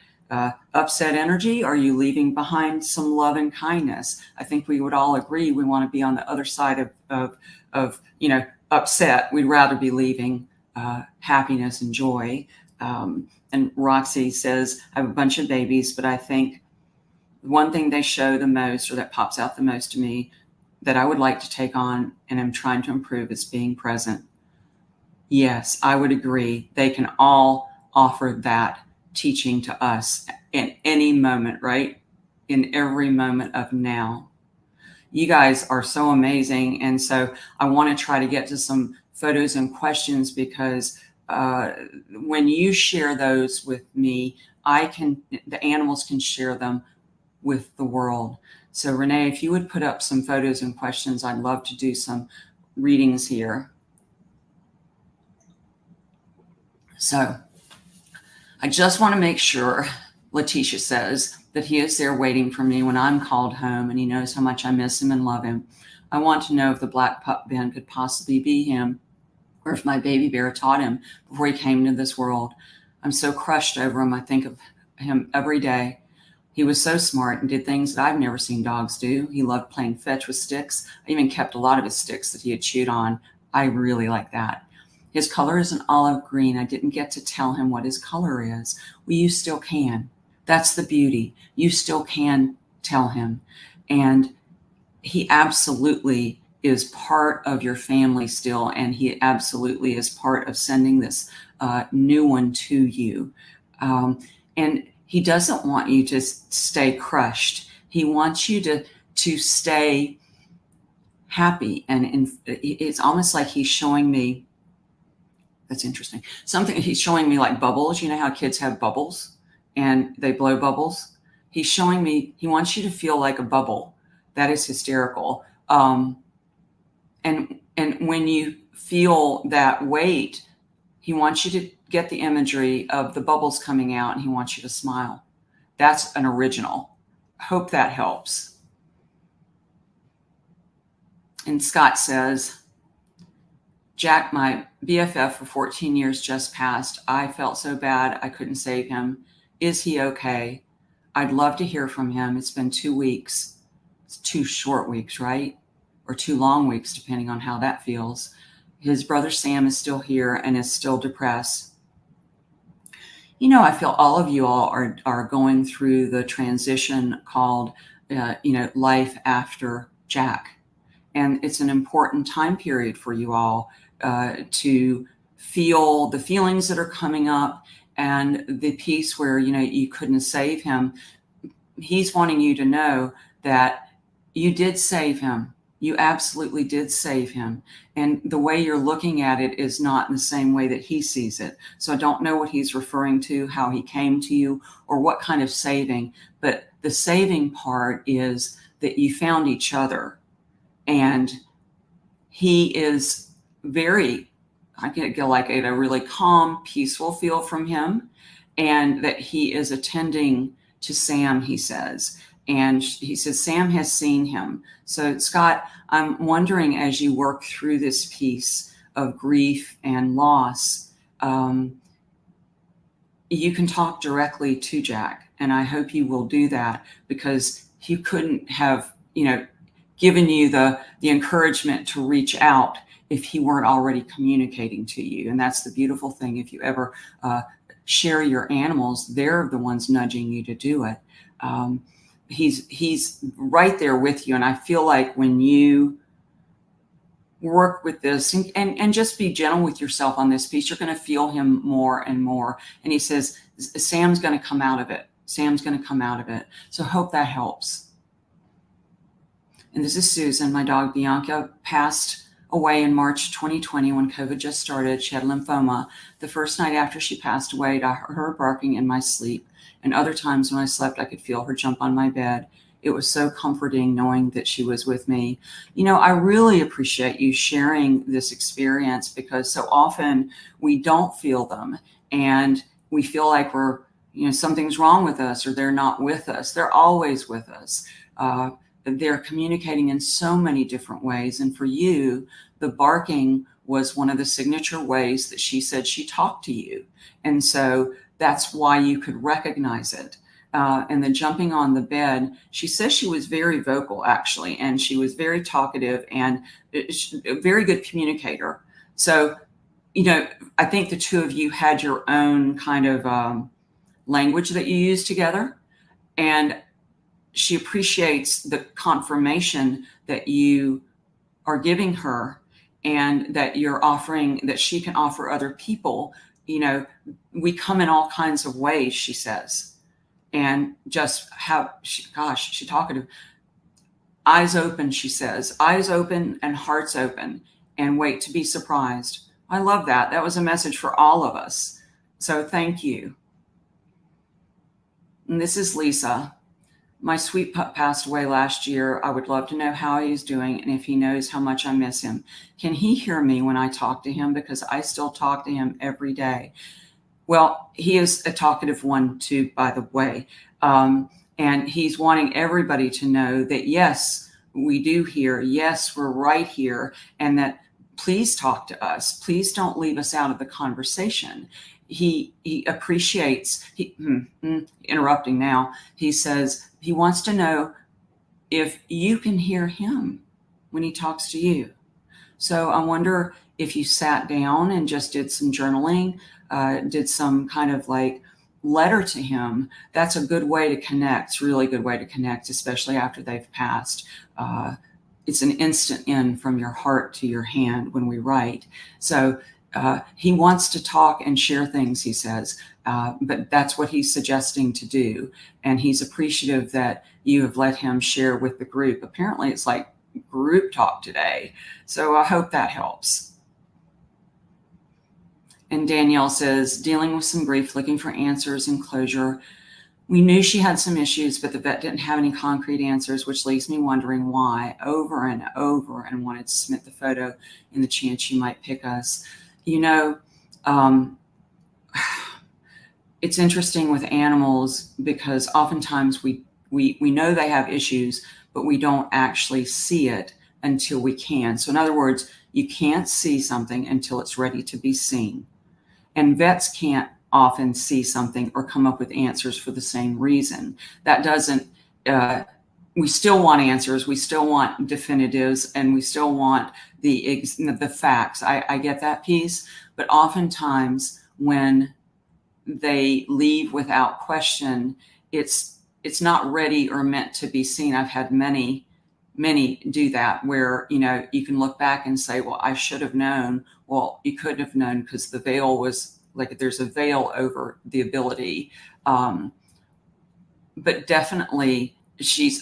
upset energy? Are you leaving behind some love and kindness? I think we would all agree we want to be on the other side of upset. We'd rather be leaving happiness and joy. And Roxy says, I have a bunch of babies, but I think one thing they show the most, or that pops out the most to me, that I would like to take on and am trying to improve, is being present. Yes, I would agree. They can all offer that teaching to us in any moment, right? In every moment of now. You guys are so amazing. And so I want to try to get to some photos and questions, because when you share those with me, the animals can share them with the world. So Renee, if you would put up some photos and questions, I'd love to do some readings here. So I just want to make sure, Letitia says, that he is there waiting for me when I'm called home, and he knows how much I miss him and love him. I want to know if the black pup Ben could possibly be him, or if my baby bear taught him before he came into this world. I'm so crushed over him. I think of him every day. He was so smart and did things that I've never seen dogs do. He loved playing fetch with sticks. I even kept a lot of his sticks that he had chewed on. I really like that. His color is an olive green. I didn't get to tell him what his color is. Well, you still can. That's the beauty. You still can tell him. And he absolutely is part of your family still. And he absolutely is part of sending this new one to you. And he doesn't want you to stay crushed. He wants you to stay happy. And it's almost like he's showing me, that's interesting, something he's showing me like bubbles. You know how kids have bubbles and they blow bubbles? He's showing me, he wants you to feel like a bubble. That is hysterical. And when you feel that weight, he wants you to get the imagery of the bubbles coming out, and he wants you to smile. That's an original. Hope that helps. And Scott says, Jack, my BFF for 14 years just passed. I felt so bad I couldn't save him. Is he okay? I'd love to hear from him. It's been 2 weeks. It's 2 short weeks, right? Or 2 long weeks, depending on how that feels. His brother Sam is still here and is still depressed. You know, I feel all of you all are going through the transition called, life after Jack. And it's an important time period for you all to feel the feelings that are coming up, and the piece where, you couldn't save him. He's wanting you to know that you did save him. You absolutely did save him. And the way you're looking at it is not in the same way that he sees it. So I don't know what he's referring to, how he came to you, or what kind of saving. But the saving part is that you found each other. And he is I get like a really calm, peaceful feel from him. And that he is attending to Sam, he says. And he says, Sam has seen him. So Scott, I'm wondering, as you work through this piece of grief and loss, you can talk directly to Jack. And I hope you will do that, because he couldn't have, given you the encouragement to reach out if he weren't already communicating to you. And that's the beautiful thing. If you ever share your animals, they're the ones nudging you to do it. He's right there with you. And I feel like when you work with this and just be gentle with yourself on this piece, you're going to feel him more and more. And he says, Sam's going to come out of it. Sam's going to come out of it. So hope that helps. And this is Susan. My dog Bianca passed away in March 2020 when COVID just started. She had lymphoma. The first night after she passed away, I heard her barking in my sleep. And other times when I slept, I could feel her jump on my bed. It was so comforting knowing that she was with me. I really appreciate you sharing this experience, because so often we don't feel them and we feel like we're, something's wrong with us, or they're not with us. They're always with us. They're communicating in so many different ways. And for you, the barking was one of the signature ways that she said she talked to you. And so that's why you could recognize it. and the jumping on the bed, she says she was very vocal, actually, and she was very talkative and a very good communicator. So, I think the two of you had your own kind of language that you use together. And she appreciates the confirmation that you are giving her and that you're offering, that she can offer other people. We come in all kinds of ways, she says. And just how, she talkative. Eyes open, she says. Eyes open and hearts open, and wait to be surprised. I love that. That was a message for all of us. So thank you. And this is Lisa. My sweet pup passed away last year. I would love to know how he's doing and if he knows how much I miss him. Can he hear me when I talk to him? Because I still talk to him every day. Well, he is a talkative one too, by the way. And he's wanting everybody to know that, yes, we do hear. Yes, we're right here. And that please talk to us. Please don't leave us out of the conversation. He appreciates, interrupting now, he says he wants to know if you can hear him when he talks to you. So I wonder if you sat down and just did some journaling, did some kind of like letter to him. That's a good way to connect. It's a really good way to connect, especially after they've passed. It's an instant in from your heart to your hand when we write. So he wants to talk and share things, he says, but that's what he's suggesting to do. And he's appreciative that you have let him share with the group. Apparently it's like group talk today. So I hope that helps. And Danielle says, dealing with some grief, looking for answers and closure. We knew she had some issues, but the vet didn't have any concrete answers, which leaves me wondering why, over and over, and wanted to submit the photo in the chance you might pick us. It's interesting with animals because oftentimes we know they have issues, but we don't actually see it until we can. So in other words, you can't see something until it's ready to be seen. And vets can't often see something or come up with answers for the same reason. That doesn't, we still want answers. We still want definitives, and we still want the facts. I get that piece, but oftentimes when they leave without question, it's not ready or meant to be seen. I've had many do that where, you can look back and say, well, I should have known. Well, you couldn't have known because the veil was like, there's a veil over the ability. But definitely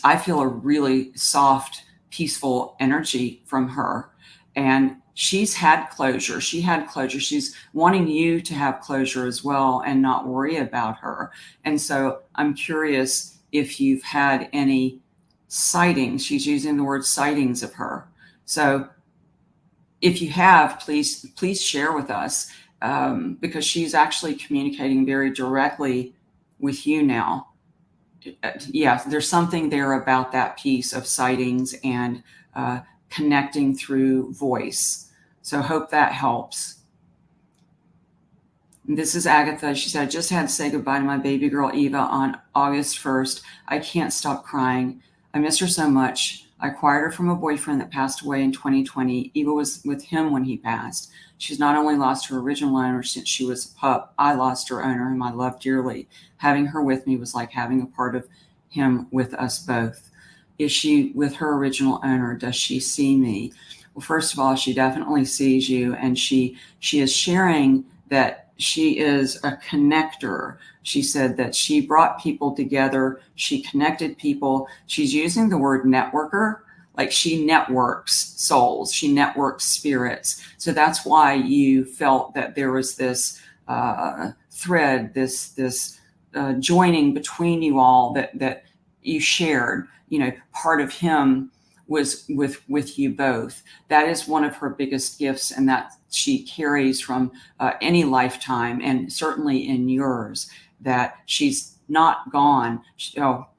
I feel a really soft, peaceful energy from her. And she's had closure. She had closure. She's wanting you to have closure as well and not worry about her. And so I'm curious if you've had any sightings. She's using the word sightings of her. So if you have, please share with us, because she's actually communicating very directly with you now. Yeah, there's something there about that piece of sightings and connecting through voice. So hope that helps. This is Agatha. She said, I just had to say goodbye to my baby girl, Eva, on August 1st. I can't stop crying. I miss her so much. I acquired her from a boyfriend that passed away in 2020. Eva was with him when he passed. She's not only lost her original owner since she was a pup, I lost her owner, whom I love dearly. Having her with me was like having a part of him with us both. Is she with her original owner? Does she see me? Well, first of all, she definitely sees you, and she is sharing that she is a connector. She said that she brought people together. She connected people. She's using the word networker, like she networks souls. She networks spirits. So that's why you felt that there was this thread, this joining between you all that you shared. Part of him was with you both. That is one of her biggest gifts, and that she carries from any lifetime, and certainly in yours, that she's not gone.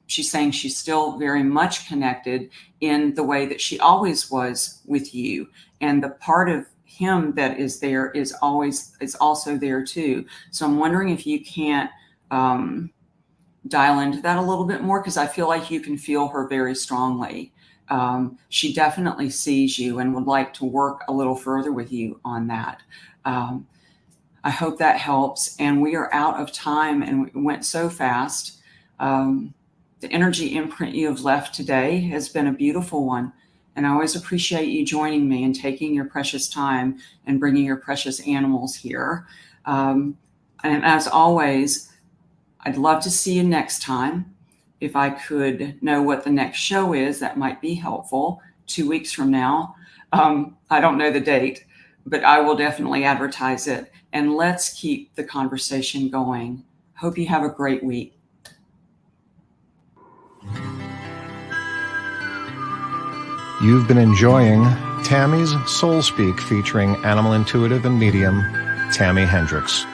She's saying she's still very much connected in the way that she always was with you. And the part of him that is there is also there too. So I'm wondering if you can't dial into that a little bit more, because I feel like you can feel her very strongly. She definitely sees you and would like to work a little further with you on that. I hope that helps. And we are out of time, and it went so fast. The energy imprint you have left today has been a beautiful one. And I always appreciate you joining me and taking your precious time and bringing your precious animals here. And as always, I'd love to see you next time. If I could know what the next show is, that might be helpful. 2 weeks from now. I don't know the date, but I will definitely advertise it. And let's keep the conversation going. Hope you have a great week. You've been enjoying Tami's Soul Speak featuring animal intuitive and medium Tami Hendricks.